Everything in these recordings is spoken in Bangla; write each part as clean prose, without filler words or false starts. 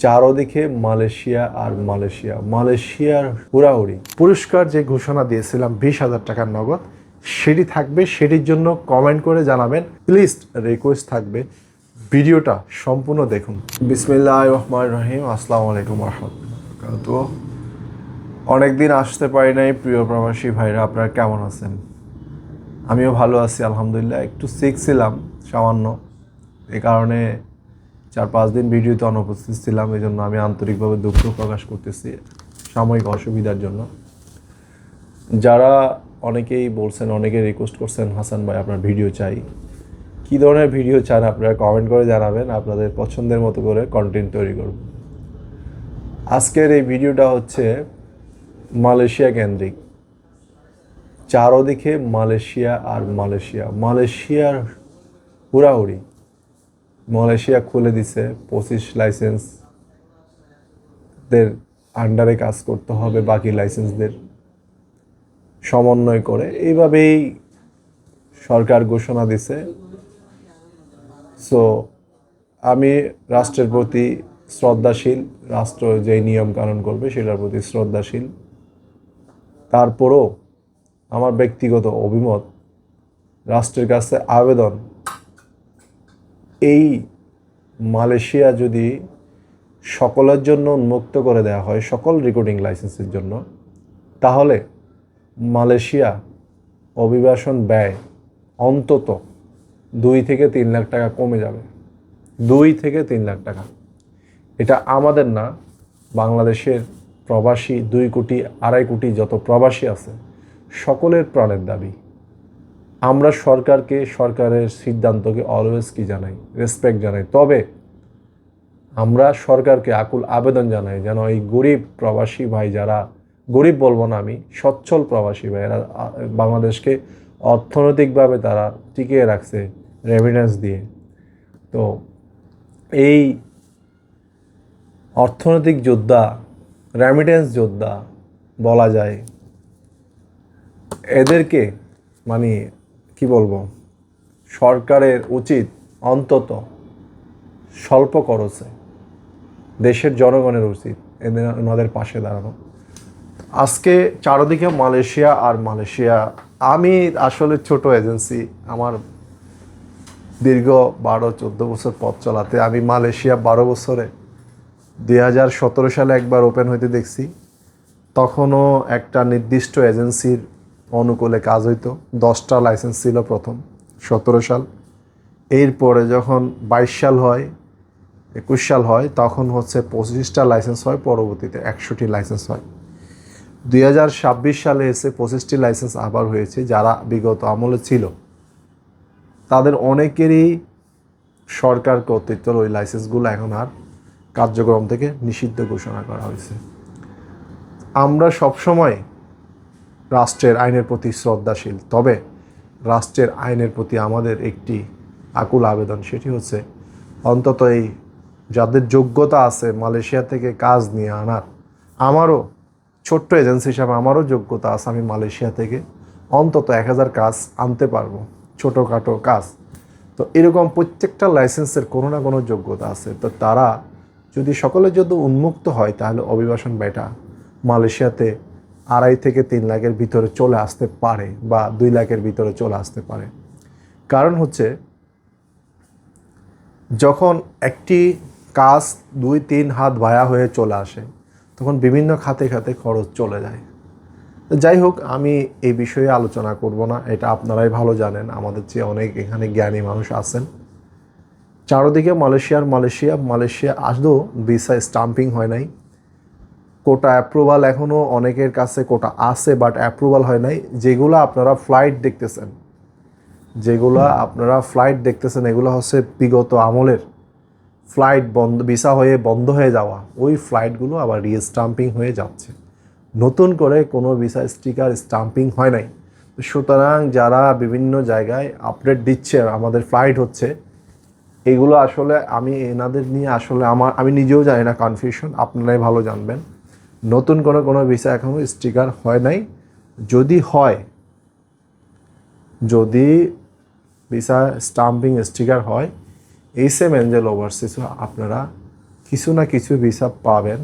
চারদিকে মালয়েশিয়া আর মালয়েশিয়া, মালয়েশিয়ার হুড়াহুড়ি। পুরস্কার যে ঘোষণা দিয়েছিলাম 20,000 টাকার নগদ, সেটি থাকবে। সেটির জন্য কমেন্ট করে জানাবেন প্লিজ। রিকোয়েস্ট থাকবে ভিডিওটা সম্পূর্ণ দেখুন। বিসমিল্লাহির রহমানির রহিম। আসসালামু আলাইকুম রাহমাতুল্লাহ। তো অনেকদিন আসতে পারি নাই প্রিয় প্রবাসী ভাইরা, আপনারা কেমন আছেন? আমিও ভালো আছি আলহামদুলিল্লাহ। একটু সিক ছিলাম সামান্য, এই কারণে 4-5 দিন ভিডিওতে অনুপস্থিত ছিলাম। এই জন্য আমি আন্তরিকভাবে দুঃখ প্রকাশ করতেছি সাময়িক অসুবিধার জন্য। যারা অনেকেই বলছেন, অনেকে রিকোয়েস্ট করছেন, হাসান ভাই আপনার ভিডিও চাই, কী ধরনের ভিডিও চান আপনারা কমেন্ট করে জানাবেন। আপনাদের পছন্দের মতো করে কন্টেন্ট তৈরি করব। আজকের এই ভিডিওটা হচ্ছে মালয়েশিয়া কেন্দ্রিক। চারদিকে মালয়েশিয়া আর মালয়েশিয়া, মালয়েশিয়ার হুড়াহুড়ি। মালয়েশিয়া খুলে দিছে 25 লাইসেন্সদের আন্ডারে কাজ করতে হবে, বাকি লাইসেন্সদের সমন্বয় করে এইভাবেই সরকার ঘোষণা দিছে। সো আমি রাষ্ট্রের প্রতি শ্রদ্ধাশীল, রাষ্ট্র যে নিয়ম কানুন করবে সেটার প্রতি শ্রদ্ধাশীল। তারপরও আমার ব্যক্তিগত অভিমত, রাষ্ট্রের কাছে আবেদন, এই মালয়েশিয়া যদি সকলের জন্য উন্মুক্ত করে দেওয়া হয়, সকল রেকর্ডিং লাইসেন্সের জন্য, তাহলে মালয়েশিয়া অভিবাসন ব্যয় অন্তত 2 থেকে 3 লাখ টাকা কমে যাবে। 2 থেকে 3 লাখ টাকা। এটা আমাদের না, বাংলাদেশের প্রবাসী 2 কোটি 2.5 কোটি যত প্রবাসী আছে সকলের প্রাণের দাবি। আমরা সরকারকে, সরকারের সিদ্ধান্তকে অলওয়েজ কি জানাই, রেসপেক্ট জানাই। তবে আমরা সরকারকে আকুল আবেদন জানাই যেন এই গরিব প্রবাসী ভাই, যারা গরিব বলবো না আমি, সচ্ছল প্রবাসী ভাই, এরা বাংলাদেশকে অর্থনৈতিকভাবে তারা টিকিয়ে রাখছে রেমিটেন্স দিয়ে। তো এই অর্থনৈতিক যোদ্ধা, রেমিটেন্স যোদ্ধা বলা যায়, এদেরকে মানে কি বলবো, সরকারের উচিত অন্তত স্বল্প খরচে, দেশের জনগণের উচিত ওনাদের পাশে দাঁড়ানো। আজকে চারদিকে মালয়েশিয়া আর মালয়েশিয়া। আমি আসলে ছোট এজেন্সি, আমার দীর্ঘ 12-14 বছর পথ চলাতে আমি মালয়েশিয়া 12 বছরে 2017 সালে একবার ওপেন হইতে দেখছি। তখনও একটা নির্দিষ্ট এজেন্সির অনুকূলে কাজ হইতো। 10টা লাইসেন্স ছিল প্রথম 17 সাল। এরপরে যখন 22 সাল হয়, 21 সাল হয়, তখন হচ্ছে 25টা লাইসেন্স হয়, পরবর্তীতে 100টি লাইসেন্স হয়। 2026 সালে এসে 25টি লাইসেন্স আবার হয়েছে। যারা বিগত আমলে ছিল তাদের অনেকেরই সরকার কর্তৃত্ব ওই লাইসেন্সগুলো এখন আর কার্যক্রম থেকে নিষিদ্ধ ঘোষণা করা হয়েছে। আমরা সবসময় রাষ্ট্রের আইনের প্রতি শ্রদ্ধাশীল, তবে রাষ্ট্রের আইনের প্রতি আমাদের একটি আকুল আবেদন, সেটি হচ্ছে অন্তত এই যাদের যোগ্যতা আছে মালয়েশিয়া থেকে কাজ নিয়ে আনার, আমারও ছোট্ট এজেন্সি হিসাবে আমারও যোগ্যতা আছে, আমি মালয়েশিয়া থেকে অন্তত 1000 কাজ আনতে পারবো, ছোটোখাটো কাজ। তো এরকম প্রত্যেকটা লাইসেন্সের কোনো না কোনো যোগ্যতা আছে। তো তারা যদি সকলের যদি উন্মুক্ত হয়, তাহলে অভিবাসন ব্যয়টা মালয়েশিয়াতে 2.5 থেকে 3 লাখের ভিতরে চলে আসতে পারে, বা 2 লাখের ভিতরে চলে আসতে পারে। কারণ হচ্ছে যখন একটি কাজ 2-3 হাত ভায়া হয়ে চলে আসে, তখন বিভিন্ন খাতে খাতে খরচ চলে যায়। যাই হোক, আমি এই বিষয়ে আলোচনা করব না, এটা আপনারাই ভালো জানেন, আমাদের চেয়ে অনেক এখানে জ্ঞানী মানুষ আছেন। চারদিকে মালয়েশিয়া আসলেও ভিসা স্টাম্পিং হয় নাই। কোটা অ্যাপ্রুভাল এখনও অনেকের কাছে কোটা আছে, বাট অ্যাপ্রুভাল হয় নাই। যেগুলো আপনারা ফ্লাইট দেখতেছেন এগুলো হচ্ছে বিগত আমলের ফ্লাইট, বন্ধ, ভিসা হয়ে বন্ধ হয়ে যাওয়া ওই ফ্লাইটগুলো আবার রিস্টাম্পিং হয়ে যাচ্ছে। নতুন করে কোনো ভিসা স্টিকার স্টাম্পিং হয় নাই। সুতরাং যারা বিভিন্ন জায়গায় আপডেট দিচ্ছে আমাদের ফ্লাইট হচ্ছে, এগুলো আসলে আমি এনাদের নিয়ে আসলে আমি নিজেও জানি না, কনফিউশন, আপনারাই ভালো জানবেন। নতুন করে কোনো ভিসা এখনও স্টিকার হয় নাই। যদি ভিসা স্টাম্পিং স্টিকার হয়, এইচএম এঞ্জেল ওভারসিজ আপনারা কিছু না কিছু ভিসা পাবেন।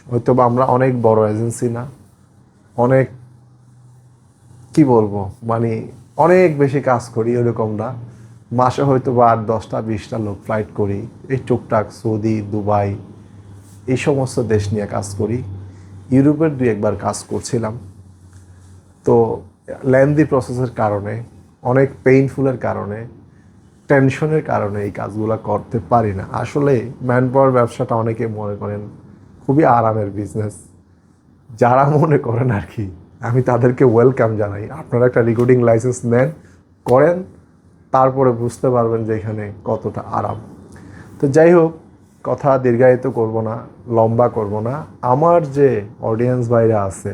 হয়তো বা আমরা অনেক বড় এজেন্সি না, অনেক কি বলবো মানে অনেক বেশি কাজ করি এরকম না। মাসে হয়তো বা 8, 10, 20টা লোক ফ্লাইট করি, এই টুকটাক সৌদি, দুবাই এই সমস্ত দেশ নিয়ে কাজ করি। ইউরোপের 2-1বার কাজ করছিলাম। তো লেন্দি প্রসেসের কারণে, অনেক পেইনফুলের কারণে, টেনশনের কারণে এই কাজগুলো করতে পারি না। আসলে ম্যান পাওয়ার ব্যবসাটা অনেকে মনে করেন খুবই আরামের বিজনেস। যারা মনে করেন আর কি, আমি তাদেরকে ওয়েলকাম জানাই। আপনারা একটা রেকর্ডিং লাইসেন্স নেন, করেন, তারপরে বুঝতে পারবেন যে এখানে কতটা আরাম। তো যাই হোক, কথা দীর্ঘায়িত করব না, লম্বা করব না। আমার যে অডিয়েন্স ভাইরা আছে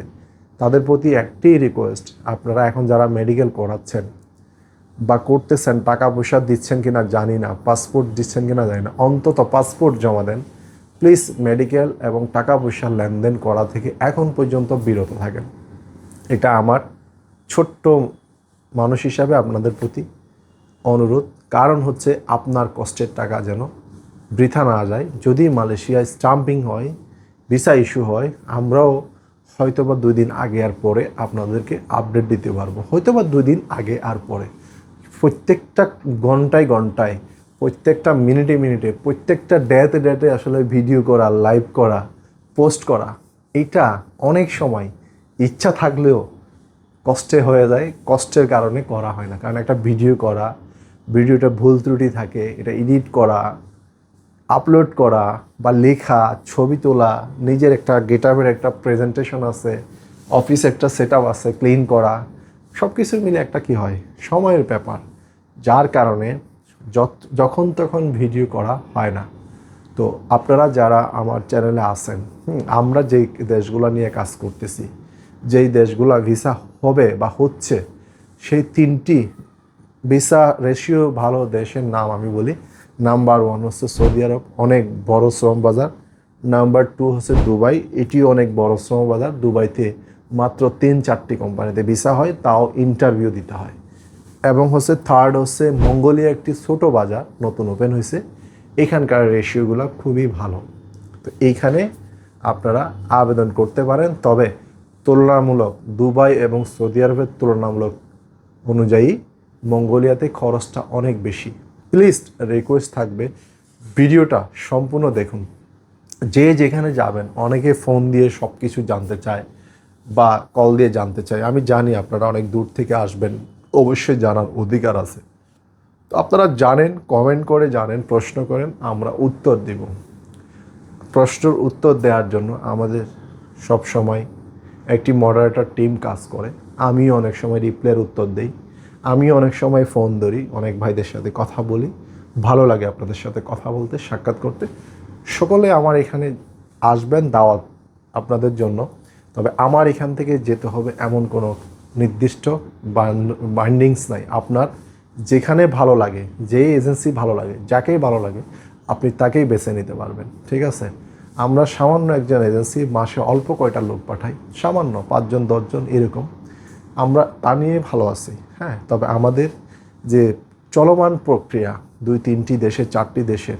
তাদের প্রতি একটি রিকোয়েস্ট, আপনারা এখন যারা মেডিকেল করাচ্ছেন বা করতেছেন, টাকা পয়সা দিচ্ছেন কিনা জানি না, পাসপোর্ট দিচ্ছেন কিনা জানি না, অন্তত পাসপোর্ট জমা দেন প্লিজ। মেডিকেল এবং টাকা পয়সা লেনদেন করা থেকে এখন পর্যন্ত বিরত থাকেন। এটা আমার ছোট্ট মানুষ হিসাবে আপনাদের প্রতি অনুরোধ। কারণ হচ্ছে আপনার কষ্টের টাকা যেন বৃথা না যায়। যদি মালয়েশিয়ায় স্টাম্পিং হয়, ভিসা ইস্যু হয়, আমরাও হয়তোবা 2 দিন আগে আর পরে আপনাদেরকে আপডেট দিতে পারবো, হয়তোবা 2 দিন আগে আর পরে। প্রত্যেকটা ঘন্টায় ঘন্টায়, প্রত্যেকটা মিনিটে মিনিটে, প্রত্যেকটা ডেতে ডেতে আসলে ভিডিও করা, লাইভ করা, পোস্ট করা, এটা অনেক সময় ইচ্ছা থাকলেও কষ্টে হয়ে যায়। কষ্টের কারণে করা হয় না। কারণ একটা ভিডিও করা, ভিডিওটা ভুল ত্রুটি থাকে, এটা এডিট করা, আপলোড করা বা লেখা, ছবি তোলা, নিজের একটা গেটআপের একটা প্রেজেন্টেশন আছে, অফিস একটা সেট আপ আছে, ক্লিন করা, সব কিছু মিলে একটা কি হয়, সময়ের ব্যাপার। যার কারণে যখন তখন ভিডিও করা হয় না। তো আপনারা যারা আমার চ্যানেলে আছেন, আমরা যেই দেশগুলো নিয়ে কাজ করতেছি, যেই দেশগুলো ভিসা হবে বা হচ্ছে, সেই 3টি ভিসা রেশিও ভালো দেশের নাম আমি বলি। নাম্বার 1 হচ্ছে সৌদি আরব, অনেক বড় শ্রম বাজার। নাম্বার 2 হচ্ছে দুবাই, এটিও অনেক বড় শ্রম বাজার। দুবাইতে মাত্র 3-4টি কোম্পানিতে ভিসা হয়, তাও ইন্টারভিউ দিতে হয়। এবং হচ্ছে থার্ড হচ্ছে মঙ্গোলিয়া, একটি ছোট বাজার নতুন ওপেন হয়েছে। এখানকার রেশিওগুলো খুবই ভালো। তো এইখানে আপনারা আবেদন করতে পারেন। তবে তুলনামূলক দুবাই এবং সৌদি আরবের তুলনামূলক অনুযায়ী মঙ্গোলিয়াতে খরচটা অনেক বেশি। প্লিজ রিকোয়েস্ট থাকবে, ভিডিওটা সম্পূর্ণ দেখুন। যে যেখানে যাবেন, অনেকে ফোন দিয়ে সব কিছু জানতে চায় বা কল দিয়ে জানতে চায়। আমি জানি আপনারা অনেক দূর থেকে আসবেন, অবশ্যই জানার অধিকার আছে। তো আপনারা জানেন, কমেন্ট করে জানেন, প্রশ্ন করেন, আমরা উত্তর দেব। প্রশ্নের উত্তর দেওয়ার জন্য আমাদের সব সময় একটি মডারেটর টিম কাজ করে। আমি অনেক সময় রিপ্লাইয়ের উত্তর দেই, আমি অনেক সময় ফোন ধরি, অনেক ভাইদের সাথে কথা বলি। ভালো লাগে আপনাদের সাথে কথা বলতে, সাক্ষাৎ করতে। সকলে আমার এখানে আসবেন, দাওয়াত আপনাদের জন্য। তবে আমার এখান থেকে যেতে হবে এমন কোনো নির্দিষ্ট বাইন্ডিংস নাই। আপনার যেখানে ভালো লাগে, যে এজেন্সি ভালো লাগে, যাকেই ভালো লাগে, আপনি তাকেই বেছে নিতে পারবেন। ঠিক আছে? আমরা সামান্য একজন এজেন্সি, মাসে অল্প কয়টা লোক পাঠাই, সামান্য 5 জন 10 জন এরকম। আমরা তা নিয়ে ভালো আছি। হ্যাঁ, তবে আমাদের যে চলমান প্রক্রিয়া 2-3টি দেশের, 4টি দেশের,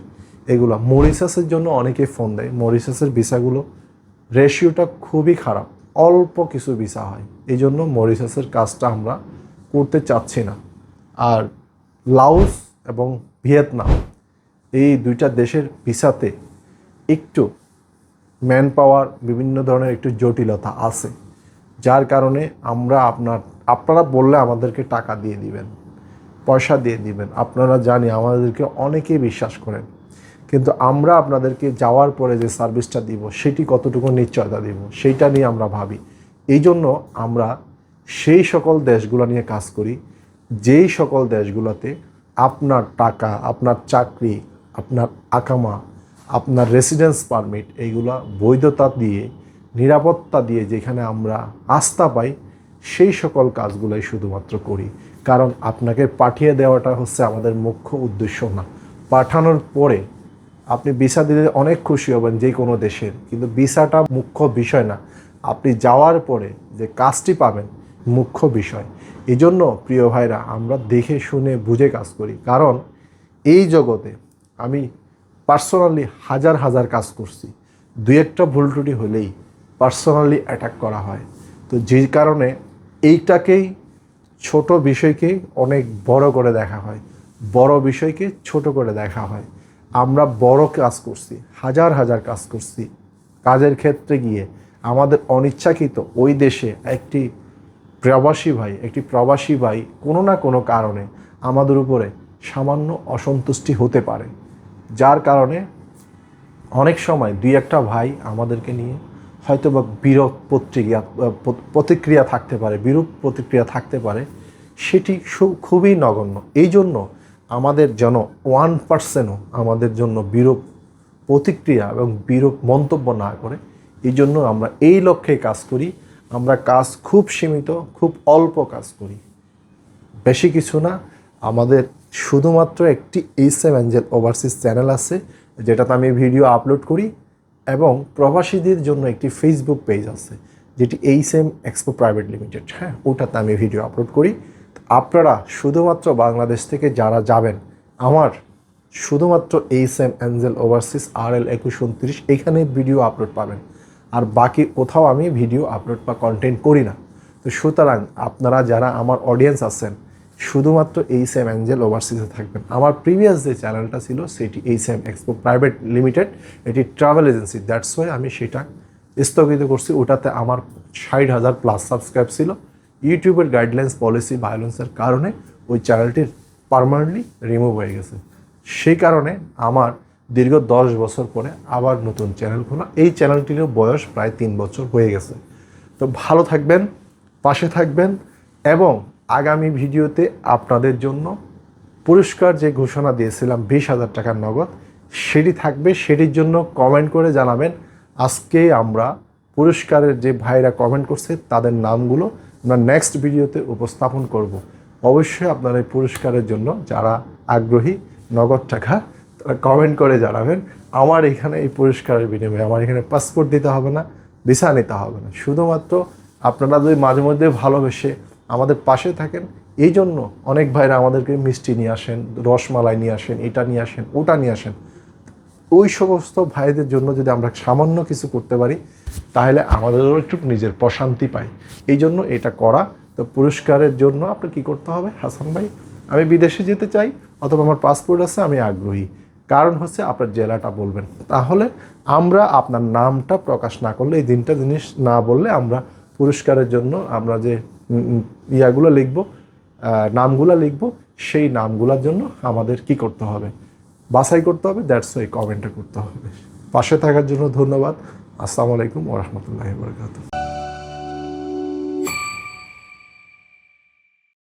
এগুলো মরিশাসের জন্য অনেকে ফোন দেয়। মরিশাসের ভিসাগুলো রেশিওটা খুবই খারাপ, অল্প কিছু ভিসা হয়। এই জন্য মরিশাসের কাজটা আমরা করতে চাচ্ছি না। আর লাওস এবং ভিয়েতনাম, এই 2টা দেশের ভিসাতে একটু ম্যান পাওয়ার, বিভিন্ন ধরনের একটু জটিলতা আছে। যার কারণে আপনারা বললে আমাদেরকে টাকা দিয়ে দিবেন, পয়সা দিয়ে দিবেন। আপনারা জানি আমাদেরকে অনেকেই বিশ্বাস করেন, কিন্তু আমরা আপনাদেরকে যাওয়ার পরে যে সার্ভিসটা দিব, সেটি কতটুকু নিশ্চয়তা দিব, সেইটা নিয়ে আমরা ভাবি। এই জন্য আমরা সেই সকল দেশগুলো নিয়ে কাজ করি, যেই সকল দেশগুলোতে আপনার টাকা, আপনার চাকরি, আপনার আকামা, আপনার রেসিডেন্স পারমিট, এইগুলা বৈধতা দিয়ে, নিরাপত্তা দিয়ে যেখানে আমরা আস্থা পাই, সেই সকল কাজগুলোই শুধুমাত্র করি। কারণ আপনাকে পাঠিয়ে দেওয়াটা হচ্ছে আমাদের মুখ্য উদ্দেশ্য না। পাঠানোর পরে আপনি ভিসা দিলে অনেক খুশি হবেন যে কোনো দেশের, কিন্তু ভিসাটা মুখ্য বিষয় না। আপনি যাওয়ার পরে যে কাজটি পাবেন, মুখ্য বিষয়। এই জন্য প্রিয় ভাইরা, আমরা দেখে শুনে বুঝে কাজ করি। কারণ এই জগতে আমি পার্সোনালি হাজার হাজার কাজ করছি, দুই একটা ভুল ত্রুটি হলেই পার্সোনালি অ্যাটাক করা হয়। তো যেই কারণে এইটাকেই, ছোট বিষয়কেই অনেক বড় করে দেখা হয়, বড় বিষয়কে ছোট করে দেখা হয়। আমরা বড় কাজ করছি, হাজার হাজার কাজ করছি, কাজের ক্ষেত্রে গিয়ে আমাদের অনিচ্ছাকৃত ওই দেশে একটি প্রবাসী ভাই কোনো না কোনো কারণে আমাদের উপরে সামান্য অসন্তুষ্টি হতে পারে, যার কারণে অনেক সময় দুই একটা ভাই আমাদেরকে নিয়ে হয়তো বা প্রতিক্রিয়া থাকতে পারে, সেটি খুবই নগণ্য। এই জন্য আমাদের যেন 1%ও আমাদের জন্য বিরূপ প্রতিক্রিয়া এবং বিরূপ মন্তব্য না করে, এই জন্য আমরা এই লক্ষ্যে কাজ করি। আমরা কাজ খুব সীমিত, খুব অল্প কাজ করি, বেশি কিছু না। আমাদের শুধুমাত্র একটি এইচএম অ্যাঞ্জেল ওভারসিজ চ্যানেল আছে, যেটাতে আমি ভিডিও আপলোড করি, এবং প্রবাসীদের জন্য একটি ফেসবুক পেজ আছে, যেটি এইচএম এক্সপো প্রাইভেট লিমিটেড, হ্যাঁ, ওটাতে আমি ভিডিও আপলোড করি। আপনারা শুধুমাত্র বাংলাদেশ থেকে যারা যাবেন, আমার শুধুমাত্র এইচএম অ্যাঞ্জেল ওভারসিজ RL 2129 এখানে ভিডিও আপলোড পাবেন, আর বাকি কোথাও আমি ভিডিও আপলোড বা কন্টেন্ট করি না। তো সুতরাং আপনারা যারা আমার অডিয়েন্স আছেন, শুধুমাত্র এইচএম অ্যাঞ্জেল ওভারসিজে থাকবেন। আমার প্রিভিয়াস যে চ্যানেলটা ছিল সেটি এইচএম এক্সপো প্রাইভেট লিমিটেড, এটি ট্রাভেল এজেন্সি, দ্যাটস ওয়াই আমি সেটা স্থগিত করছি। ওটাতে আমার 60,000 প্লাস সাবস্ক্রাইব ছিল। ইউটিউবের গাইডলাইন্স, পলিসি, ভায়োলেন্সের কারণে ওই চ্যানেলটির পার্মানেন্টলি রিমুভ হয়ে গেছে। সেই কারণে আমার দীর্ঘ 10 বছর পরে আবার নতুন চ্যানেল খোলা। এই চ্যানেলটিরও বয়স প্রায় 3 বছর হয়ে গেছে। তো ভালো থাকবেন, পাশে থাকবেন, এবং আগামী ভিডিওতে আপনাদের জন্য পুরস্কার যে ঘোষণা দিয়েছিলাম 20,000 টাকার নগদ, সেটি থাকবে। সেটির জন্য কমেন্ট করে জানাবেন। আজকে আমরা পুরস্কারের যে ভাইরা কমেন্ট করছে তাদের নামগুলো আমরা নেক্সট ভিডিওতে উপস্থাপন করব। অবশ্যই আপনারা এই পুরস্কারের জন্য যারা আগ্রহী, নগদ টাকা, তারা কমেন্ট করে জানাবেন। আমার এখানে এই পুরস্কারের বিনিময়ে আমার এখানে পাসপোর্ট দিতে হবে না, ভিসা নিতে হবে না। শুধুমাত্র আপনারা যদি মাঝে মধ্যে ভালোবেসে আমাদের পাশে থাকেন, এই জন্য অনেক ভাইরা আমাদেরকে মিষ্টি নিয়ে আসেন, রসমালাই নিয়ে আসেন, এটা নিয়ে আসেন, ওটা নিয়ে আসেন। ওই সমস্ত ভাইদের জন্য যদি আমরা সামান্য কিছু করতে পারি, তাহলে আমাদেরও একটু নিজের প্রশান্তি পাই। এই জন্য এটা করা। তো পুরস্কারের জন্য আপনার কী করতে হবে, হাসান ভাই, আমি বিদেশে যেতে চাই, অথবা আমার পাসপোর্ট আছে, আমি আগ্রহী, কারণ হচ্ছে আপনার জেলাটা বলবেন। তাহলে আমরা আপনার নামটা প্রকাশ না করলে, এই জিনিস না বললে, আমরা পুরস্কারের জন্য আমরা যে ইয়াগুলো লিখব, নামগুলো লিখব, সেই নামগুলোর জন্য আমাদের কি করতে হবে, বাছাই করতে হবে। দ্যাটস ওয়াই কমেন্টটা করতে হবে। পাশে থাকার জন্য ধন্যবাদ। আসসালামু আলাইকুম ওয়া রাহমাতুল্লাহি ওয়া বারাকাতুহু।